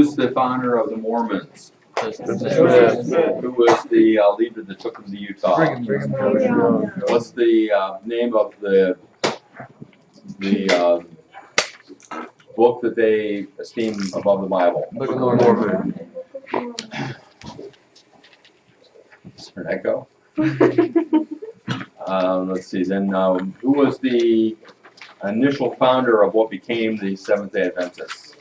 was the founder of the Mormons? Smith. Who was the leader that took them to Utah? What's the name of the book that they esteem above the Bible? Book of Mormon. Is there an echo? Let's see. Then, who was the initial founder of what became the Seventh-day Adventists?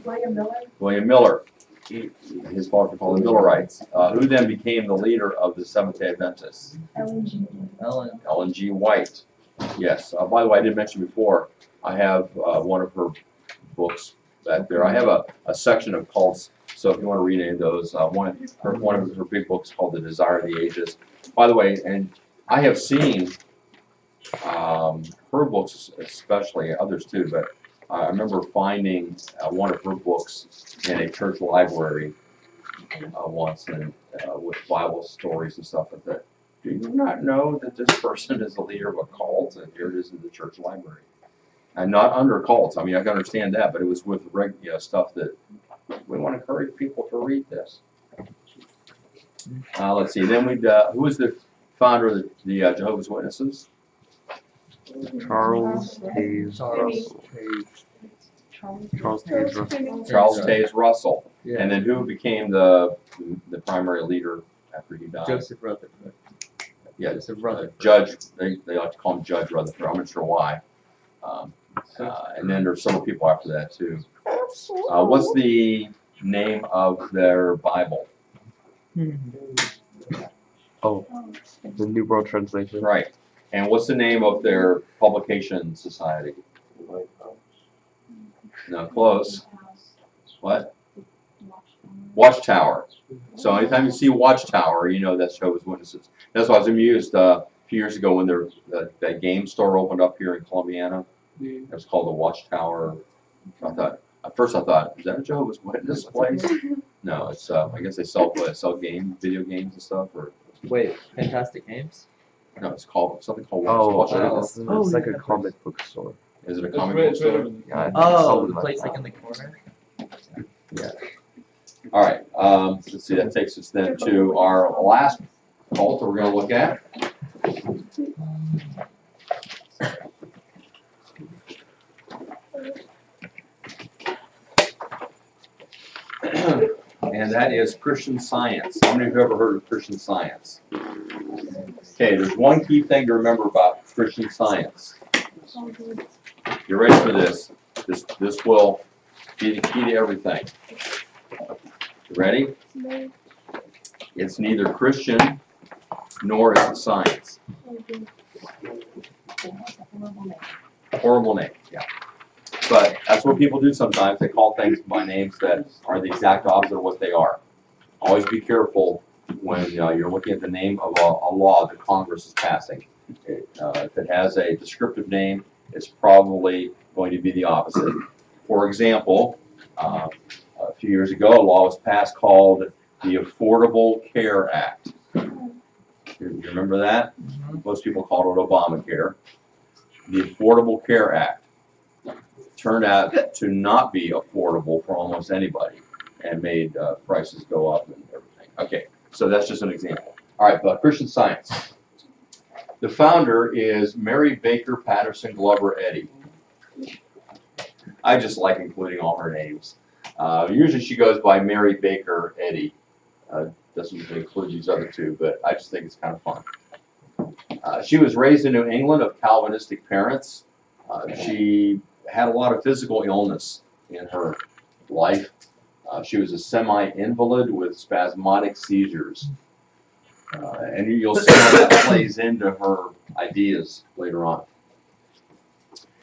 William Miller. William Miller. His father were called the Millerites. Who then became the leader of the Seventh-day Adventists? Ellen G. White. Yes. By the way, I did mention before, I have one of her books back there. I have a section of cults, so if you want to read any of those, one of her big books called The Desire of the Ages. By the way, and I have seen her books, especially others too, but I remember finding one of her books in a church library once, and with Bible stories and stuff like that. Do you not know that this person is the leader of a cult? And here it is in the church library. And not under cults. I mean, I can understand that, but it was with stuff that we want to encourage people to read this. Let's see. Then who was the founder of the Jehovah's Witnesses? Charles Taze Russell. Yeah. And then who became the primary leader after he died? Joseph Rutherford. Yeah, Joseph Rutherford. Judge. They like to call him Judge Rutherford. I'm not sure why. And then there's several people after that too. What's the name of their Bible? Oh, the New World Translation. Right. And what's the name of their publication society? No, close. What? Watchtower. So anytime you see Watchtower, you know that's Jehovah's Witnesses. That's why I was amused a few years ago when that game store opened up here in Columbiana. It was called the Watchtower. At first I thought, is that a Jehovah's Witness place? No, it's I guess they sell video games and stuff. Or Wait, Fantastic Games? no, it's called something called Oh, it's Oh, like yeah. a comic book store. Is it a comic book store? Yeah, I think Oh, something the like place that. like in the corner? Yeah. All right. Let's see. That takes us then to our last cult that we're going to look at. And that is Christian Science. How many of you have ever heard of Christian Science? Okay, there's one key thing to remember about Christian Science. You're ready for this. This will be the key to everything. You ready? It's neither Christian nor is it science. Horrible name, yeah. But that's what people do sometimes. They call things by names that are the exact opposite of what they are. Always be careful when you're looking at the name of a law that Congress is passing. If it has a descriptive name, it's probably going to be the opposite. For example, a few years ago, a law was passed called the Affordable Care Act. You remember that? Most people called it Obamacare. The Affordable Care Act turned out to not be affordable for almost anybody and made prices go up and everything. Okay, so that's just an example. All right, but Christian Science. The founder is Mary Baker Patterson Glover Eddy. I just like including all her names. Usually she goes by Mary Baker Eddy. Doesn't include these other two, but I just think it's kind of fun. She was raised in New England of Calvinistic parents. She had a lot of physical illness in her life. She was a semi-invalid with spasmodic seizures. And you'll see how that plays into her ideas later on.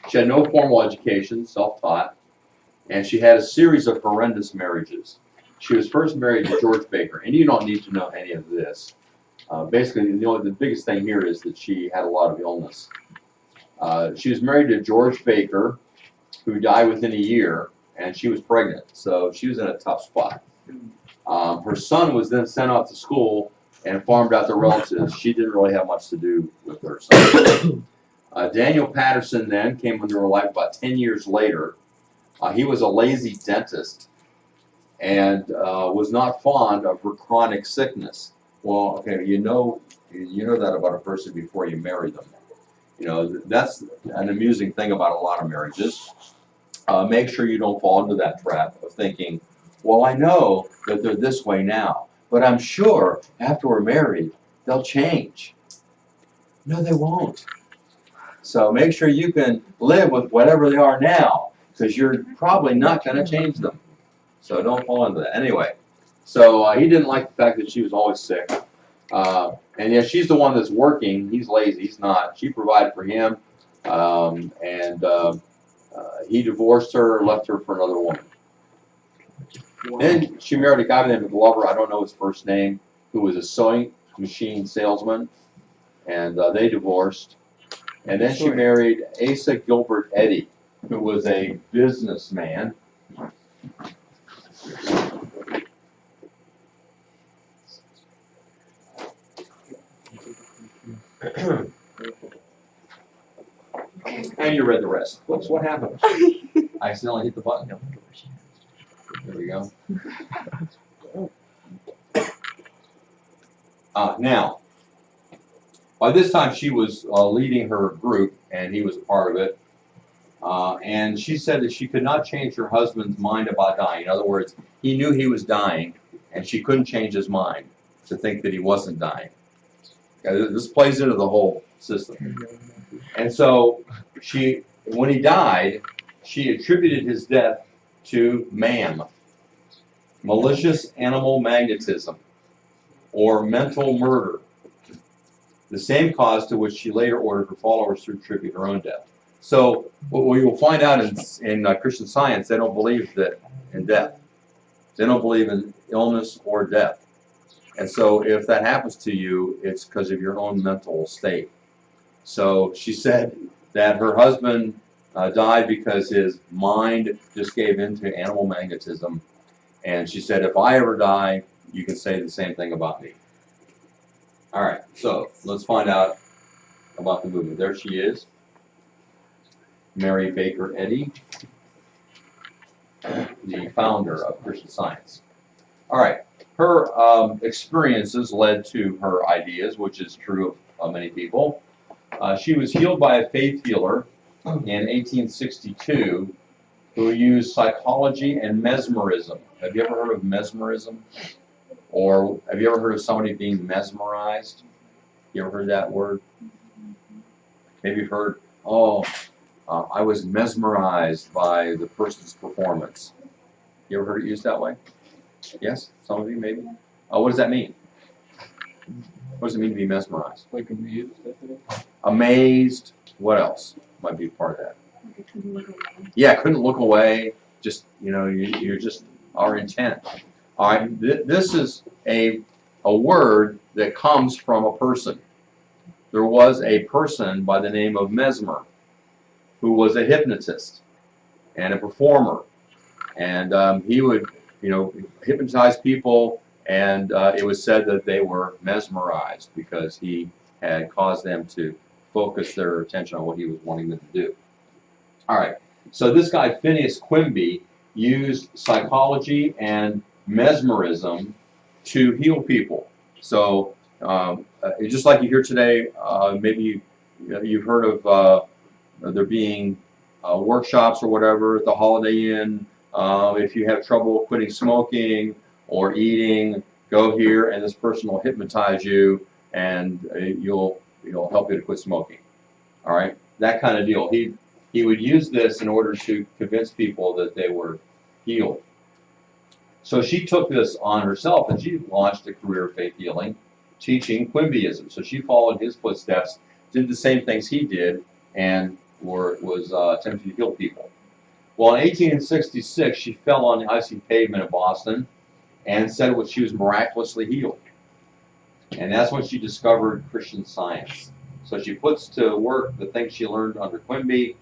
She had no formal education, self-taught, and she had a series of horrendous marriages. She was first married to George Baker, and you don't need to know any of this. Basically, the biggest thing here is that she had a lot of illness. She was married to George Baker, who died within a year, and she was pregnant, so she was in a tough spot. Her son was then sent out to school and farmed out to relatives. She didn't really have much to do with her son. Daniel Patterson then came into her life about 10 years later. He was a lazy dentist, and was not fond of her chronic sickness. Well, okay, you know that about a person before you marry them. You know, that's an amusing thing about a lot of marriages. Make sure you don't fall into that trap of thinking, well, I know that they're this way now, but I'm sure after we're married, they'll change. No, they won't. So make sure you can live with whatever they are now, because you're probably not going to change them. So don't fall into that. Anyway, so he didn't like the fact that she was always sick. And yeah, she's the one that's working. He's lazy. He's not. She provided for him, and he divorced her, left her for another woman. Then she married a guy named Glover. I don't know his first name, who was a sewing machine salesman, and they divorced. And then she married Asa Gilbert Eddy, who was a businessman. And you read the rest. Whoops, what happened? I accidentally hit the button. There we go. Now, by this time she was leading her group, and he was a part of it. And she said that she could not change her husband's mind about dying. In other words, he knew he was dying, and she couldn't change his mind to think that he wasn't dying. Okay, this plays into the whole system. And so when he died, she attributed his death to MAM, malicious animal magnetism, or mental murder, the same cause to which she later ordered her followers to attribute her own death. So what we will find out in Christian Science, they don't believe in death. They don't believe in illness or death. And so if that happens to you, it's because of your own mental state. So she said that her husband died because his mind just gave in to animal magnetism. And she said, if I ever die, you can say the same thing about me. All right, so let's find out about the movement. There she is, Mary Baker Eddy, the founder of Christian Science. All right, her experiences led to her ideas, which is true of many people. She was healed by a faith healer in 1862 who used psychology and mesmerism. Have you ever heard of mesmerism? Or have you ever heard of somebody being mesmerized? You ever heard that word? Maybe you've heard, I was mesmerized by the person's performance. You ever heard it used that way? Yes? Some of you maybe? What does that mean? What does it mean to be mesmerized? Like amazed, Amazed. What else might be part of that? Yeah, couldn't look away. Just, you're just are intent. All right, this is a word that comes from a person. There was a person by the name of Mesmer who was a hypnotist and a performer. And he would, hypnotize people, and it was said that they were mesmerized because he had caused them to focus their attention on what he was wanting them to do. All right, so this guy, Phineas Quimby, used psychology and mesmerism to heal people. So just like you hear today, maybe you've heard of there being workshops or whatever at the Holiday Inn. If you have trouble quitting smoking or eating, go here and this person will hypnotize you, and you'll help you to quit smoking. All right, that kind of deal. He would use this in order to convince people that they were healed. So she took this on herself, and she launched a career of faith healing, teaching Quimbyism. So she followed his footsteps, did the same things he did, and was attempting to heal people. Well, in 1866, she fell on the icy pavement of Boston and said she was miraculously healed. And that's when she discovered Christian Science. So she puts to work the things she learned under Quimby,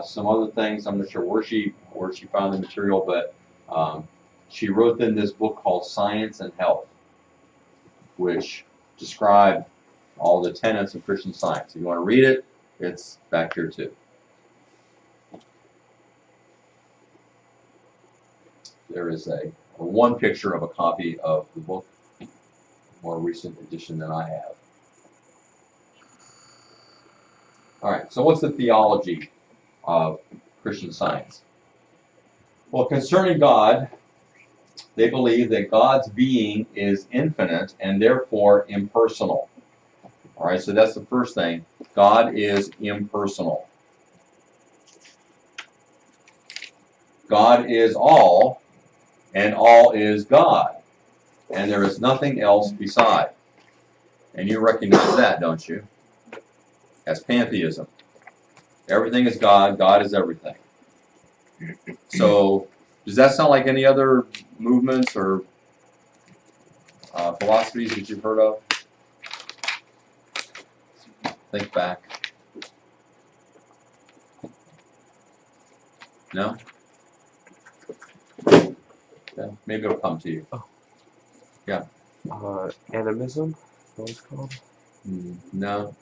some other things. I'm not sure where she found the material, but she wrote in this book called Science and Health, which described all the tenets of Christian Science. If you want to read it, it's back here too. There is a one picture of a copy of the book, more recent edition than I have. All right, so what's the theology of Christian Science? Well, concerning God, they believe that God's being is infinite and therefore impersonal. All right, so that's the first thing. God is impersonal. God is all, and all is God, and there is nothing else beside. And you recognize that, don't you? That's pantheism. Everything is God, God is everything. So, does that sound like any other movements or philosophies that you've heard of? Think back. No? Yeah, maybe it'll come to you. Animism? What it's called? No.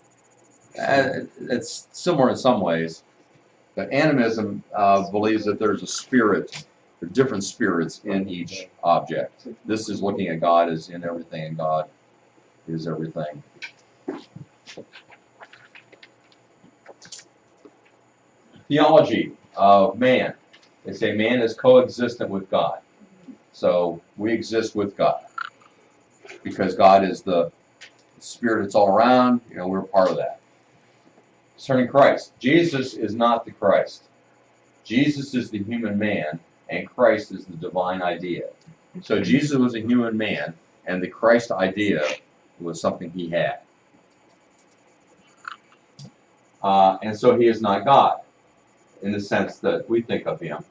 It's similar in some ways. But animism believes that there's a spirit, there are different spirits in each object. This is looking at God as in everything, and God is everything. Theology of man. They say man is coexistent with God. So we exist with God. Because God is the spirit that's all around, we're part of that. Concerning Christ, Jesus is not the Christ. Jesus is the human man, and Christ is the divine idea. So Jesus was a human man, and the Christ idea was something he had. And so he is not God, in the sense that we think of him.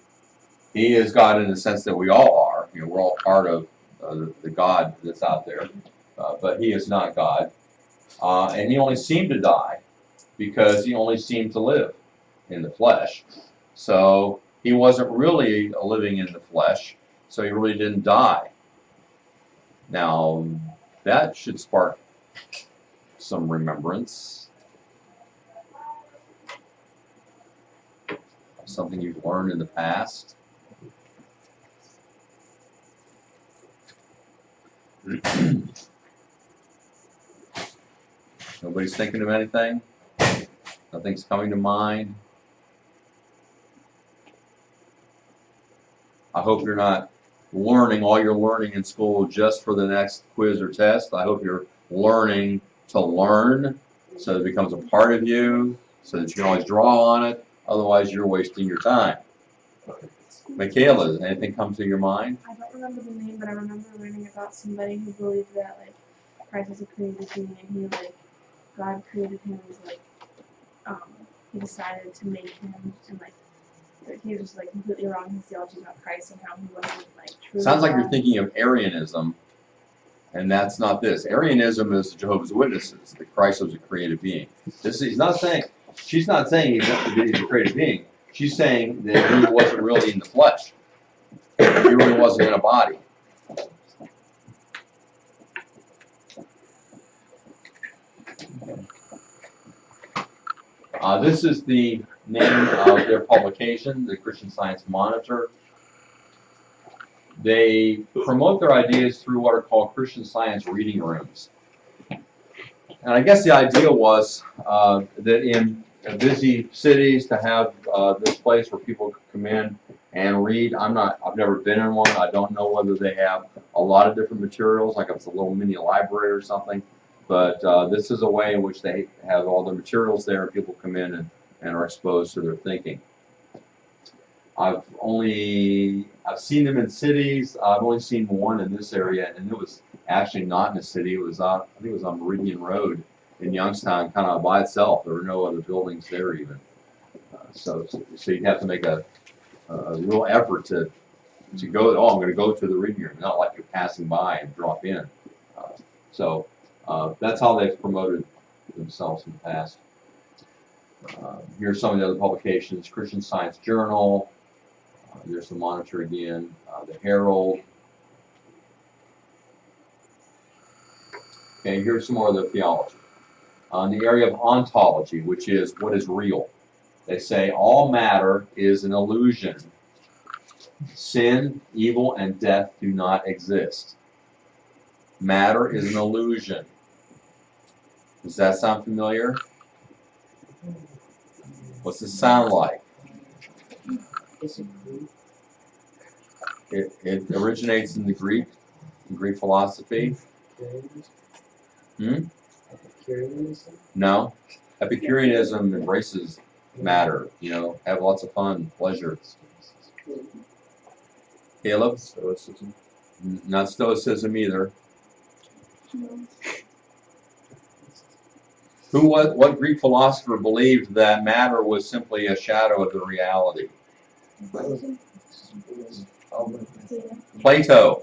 He is God in the sense that we all are. We're all part of the God that's out there. But he is not God. And he only seemed to die because he only seemed to live in the flesh. So he wasn't really living in the flesh, so he really didn't die. Now, that should spark some remembrance. Something you've learned in the past. Nobody's thinking of anything? Nothing's coming to mind? I hope you're not learning all you're learning in school just for the next quiz or test. I hope you're learning to learn so that it becomes a part of you, so that you can always draw on it. Otherwise, you're wasting your time. Michaela, does anything come to your mind? I don't remember the name, but I remember learning about somebody who believed that Christ was a created being, and God created him as he decided to make him, and that he was just completely wrong in his theology about Christ and how he wasn't true. Sounds like you're thinking of Arianism, and that's not this. Arianism is the Jehovah's Witnesses, that Christ was a created being. She's not saying he's a created being. She's saying that he wasn't really in the flesh. He really wasn't in a body. This is the name of their publication, the Christian Science Monitor. They promote their ideas through what are called Christian Science reading rooms. And I guess the idea was that in busy cities to have this place where people could come in and read. I've never been in one. I don't know whether they have a lot of different materials, like it's a little mini library or something. But this is a way in which they have all the materials there, and people come in and are exposed to their thinking. I've seen them in cities. I've only seen one in this area, and it was actually not in a city. It was I think it was on Meridian Road in Youngstown, kind of by itself. There were no other buildings there even. So you'd have to make a real effort to go. Oh, I'm going to go to the reading room. Not like you're passing by and drop in. That's how they've promoted themselves in the past. Here's some of the other publications: Christian Science Journal. There's the Monitor again, the Herald. Okay, here's some more of the theology. On the area of ontology, which is what is real. They say all matter is an illusion. Sin, evil, and death do not exist. Matter is an illusion. Does that sound familiar? What's it sound like? It originates in the Greek philosophy. No. Epicureanism embraces matter, have lots of fun, pleasure. Caleb? Stoicism. Not Stoicism either. What Greek philosopher believed that matter was simply a shadow of the reality? Plato.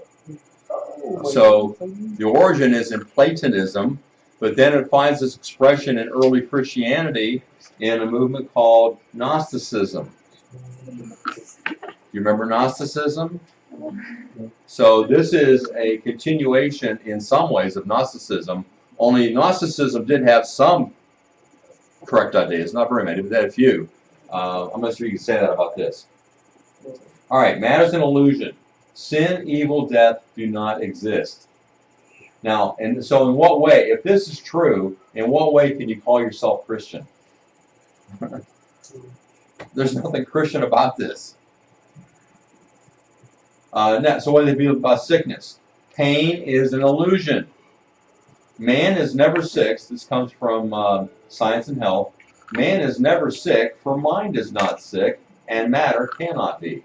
So the origin is in Platonism, but then it finds its expression in early Christianity in a movement called Gnosticism. You remember Gnosticism? So this is a continuation in some ways of Gnosticism, only Gnosticism did have some correct ideas, not very many, but they had a few. I'm not sure you can say that about this. All right, matter's an illusion. Sin, evil, death do not exist. Now, and so in what way, if this is true, in what way can you call yourself Christian? There's nothing Christian about this. So what do they feel about sickness? Pain is an illusion. Man is never sick. This comes from Science and Health. Man is never sick, for mind is not sick, and matter cannot be.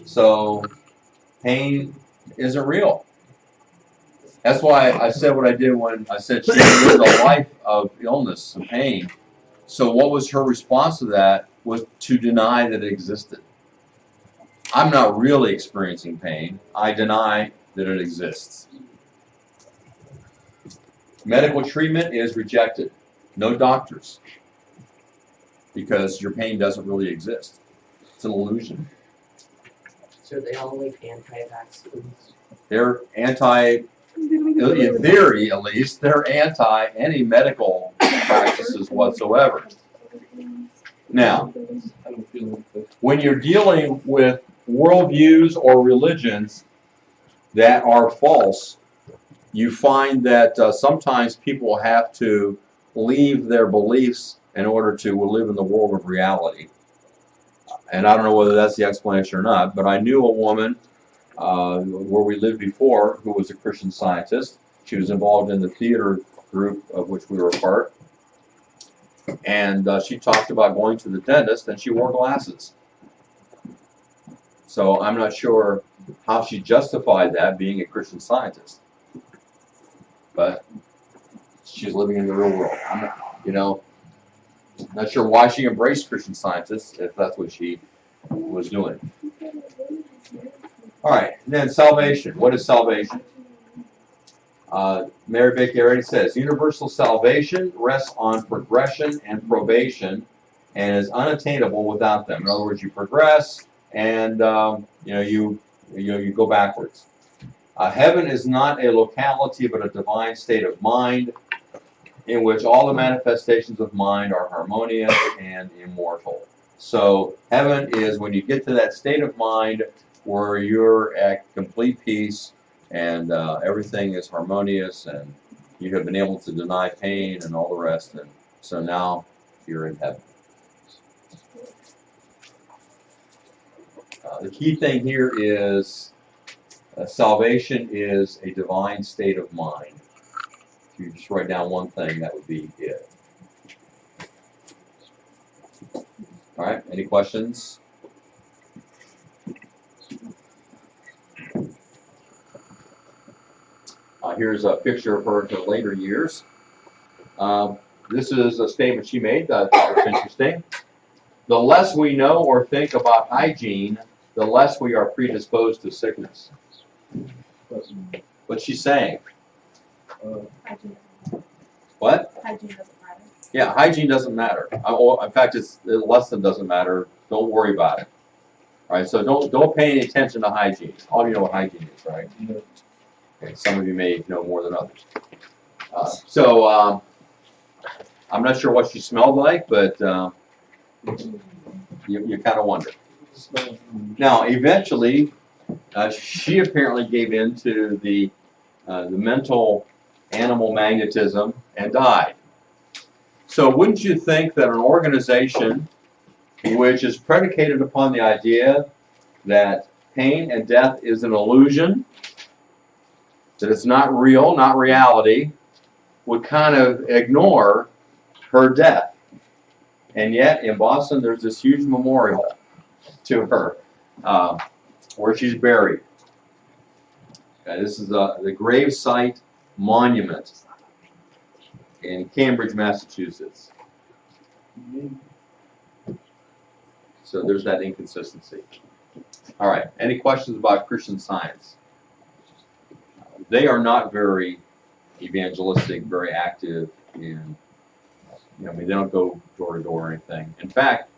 So pain isn't real. That's why I said what I did when I said she lived a life of illness and pain. So what was her response to that? Was to deny that it existed. I'm not really experiencing pain. I deny that it exists. Medical treatment is rejected. No doctors. Because your pain doesn't really exist. It's an illusion. So they all like anti-vaccines? They're anti, in theory at least, they're anti any medical practices whatsoever. Now, when you're dealing with worldviews or religions that are false, you find that sometimes people have to leave their beliefs in order to live in the world of reality. And I don't know whether that's the explanation or not, but I knew a woman where we lived before who was a Christian Scientist. She was involved in the theater group of which we were a part. And she talked about going to the dentist, and she wore glasses. So I'm not sure how she justified that, being a Christian Scientist. But she's living in the real world. I'm not sure why she embraced Christian Scientists, if that's what she was doing. All right, then salvation. What is salvation? Mary Baker already says, universal salvation rests on progression and probation and is unattainable without them. In other words, you progress and you go backwards. Heaven is not a locality but a divine state of mind in which all the manifestations of mind are harmonious and immortal. So heaven is when you get to that state of mind where you're at complete peace and everything is harmonious and you have been able to deny pain and all the rest, and so now you're in heaven. The key thing here is salvation is a divine state of mind. If you just write down one thing, that would be it. All right, any questions? Here's a picture of her in her later years. This is a statement she made that I thought was interesting. The less we know or think about hygiene, the less we are predisposed to sickness. What's she saying? Hygiene. What? Hygiene doesn't matter. Yeah, hygiene doesn't matter. In fact, it's less than doesn't matter. Don't worry about it. All right, so don't pay any attention to hygiene. All of you know what hygiene is, right? Okay, some of you may know more than others. I'm not sure what she smelled like, but you kind of wonder. Now, eventually, she apparently gave in to the mental animal magnetism and died. So wouldn't you think that an organization which is predicated upon the idea that pain and death is an illusion, that it's not real, not reality, would kind of ignore her death? And yet, in Boston, there's this huge memorial to her where she's buried. This is the gravesite monument in Cambridge, Massachusetts. So there's that inconsistency. All right, any questions about Christian Science? They are not very evangelistic, very active in, I mean, they don't go door to door or anything. In fact,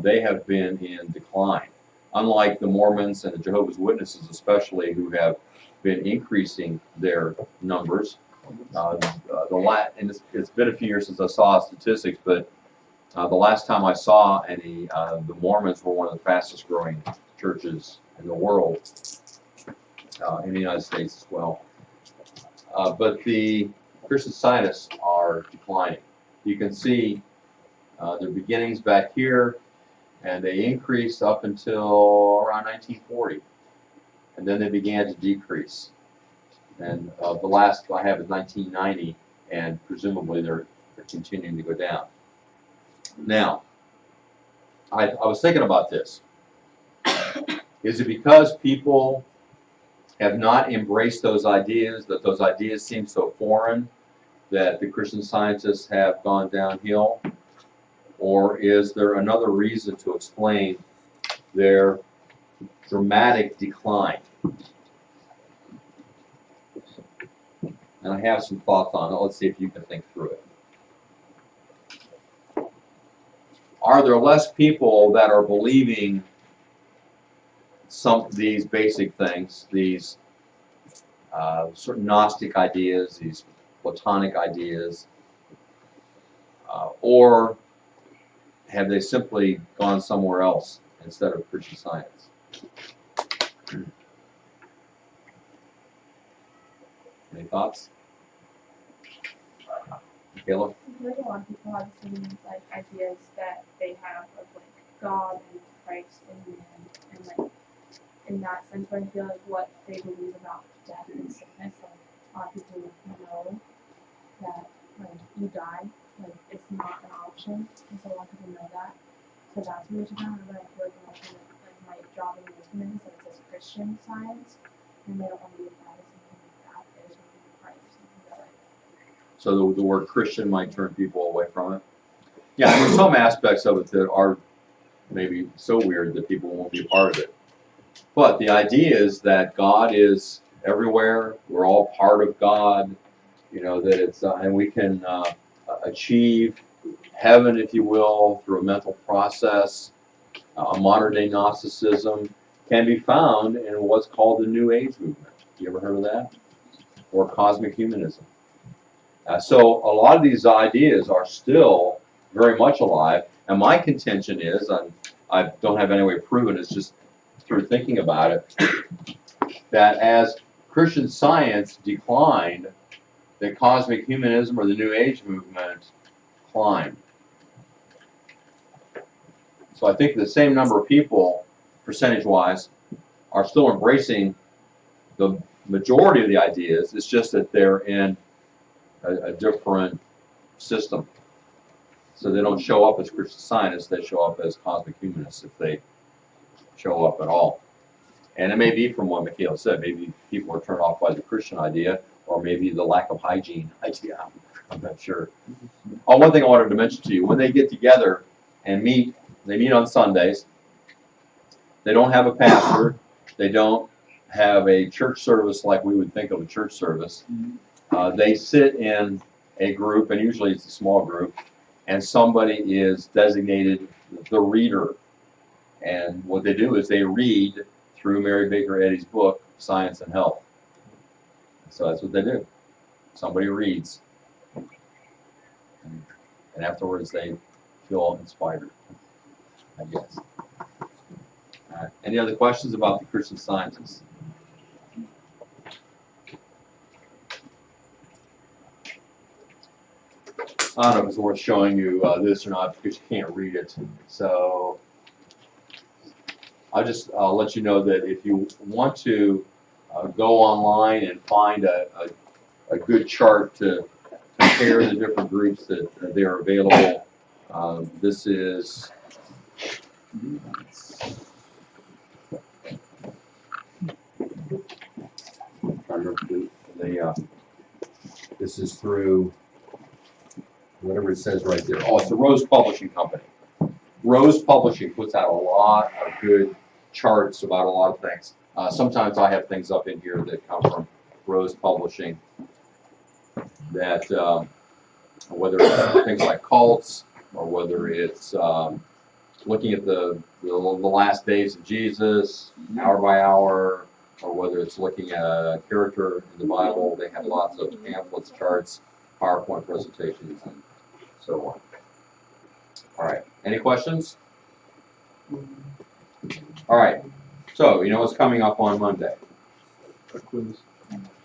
they have been in decline. Unlike the Mormons and the Jehovah's Witnesses especially, who have been increasing their numbers. And it's been a few years since I saw statistics, but the last time I saw any, the Mormons were one of the fastest growing churches in the world, in the United States as well. But the Christian Scientists are declining. You can see their beginnings back here, and they increased up until around 1940. And then they began to decrease. And the last I have is 1990, and presumably they're continuing to go down. Now, I was thinking about this. Is it because people have not embraced those ideas, that those ideas seem so foreign, that the Christian Scientists have gone downhill? Or is there another reason to explain their dramatic decline? And I have some thoughts on it. Let's see if you can think through it. Are there less people that are believing some of these basic things, these certain Gnostic ideas, these Platonic ideas, or have they simply gone somewhere else instead of Christian Science? Any thoughts? Caleb? I feel like a lot of people have the same like ideas that they have of like God and Christ and man, and like in that sense, where I feel like what they believe about death and sickness, like a lot of people know that like you die, like it's not an option, and so a lot of people know that. So that's what it's about. But I feel like a lot of people, like my job in movement is that it says Christian Science, and they don't want to be applied to something like that. They just want to be applied to something that like. So the word Christian might turn people away from it? Yeah, there's some aspects of it that are maybe so weird that people won't be a part of it. But the idea is that God is everywhere. We're all part of God. You know, that it's, and we can achieve heaven, if you will, through a mental process. A modern-day Gnosticism can be found in what's called the New Age movement. You ever heard of that? Or cosmic humanism. So a lot of these ideas are still very much alive. And my contention is, and I don't have any way of proving it, it's just through thinking about it, that as Christian Science declined, the cosmic humanism or the New Age movement climbed. So I think the same number of people, percentage-wise, are still embracing the majority of the ideas. It's just that they're in a different system. So they don't show up as Christian Scientists, they show up as cosmic humanists if they show up at all. And it may be from what Michaela said, maybe people are turned off by the Christian idea, or maybe the lack of hygiene idea. I'm not sure. Oh, one thing I wanted to mention to you, when they get together and meet, they meet on Sundays. They don't have a pastor. They don't have a church service like we would think of a church service. They sit in a group, and usually it's a small group, and somebody is designated the reader. And what they do is they read through Mary Baker Eddy's book, Science and Health. So that's what they do. Somebody reads. And afterwards they feel inspired, I guess. Any other questions about the Christian Sciences? I don't know if it's worth showing you this or not because you can't read it. So I'll let you know that if you want to go online and find a good chart to compare the different groups that they're available, this is this is through whatever it says right there. Oh, it's the Rose Publishing Company. Rose Publishing puts out a lot of good charts about a lot of things. Sometimes I have things up in here that come from Rose Publishing that, whether it's things like cults or whether it's looking at the last days of Jesus, hour by hour, or whether it's looking at a character in the Bible, they have lots of pamphlets, charts, PowerPoint presentations, and so on. All right, any questions? All right, so you know what's coming up on Monday?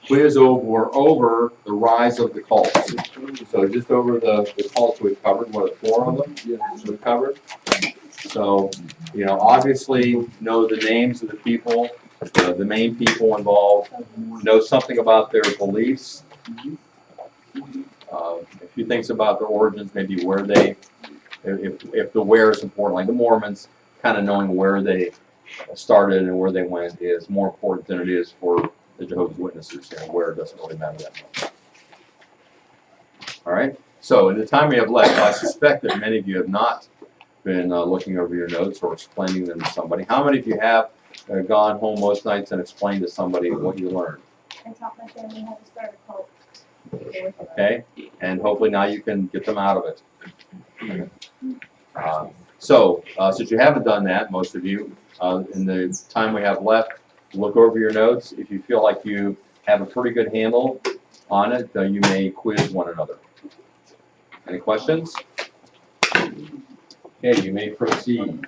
Quiz over the rise of the cults. So just over the cults we've covered, what, 4 of them we've covered? So, you know, obviously know the names of the people, the main people involved, know something about their beliefs, a few things about their origins, maybe where they, if the where is important, like the Mormons, kind of knowing where they started and where they went is more important than it is for the Jehovah's Witnesses, and where it doesn't really matter that much. All right, so in the time we have left, I suspect that many of you have not been looking over your notes or explaining them to somebody. How many of you have gone home most nights and explained to somebody what you learned? I taught my family how to start a cult. Okay, and hopefully now you can get them out of it. So since you haven't done that, most of you, in the time we have left, look over your notes. If you feel like you have a pretty good handle on it, you may quiz one another. Any questions? Okay, you may proceed.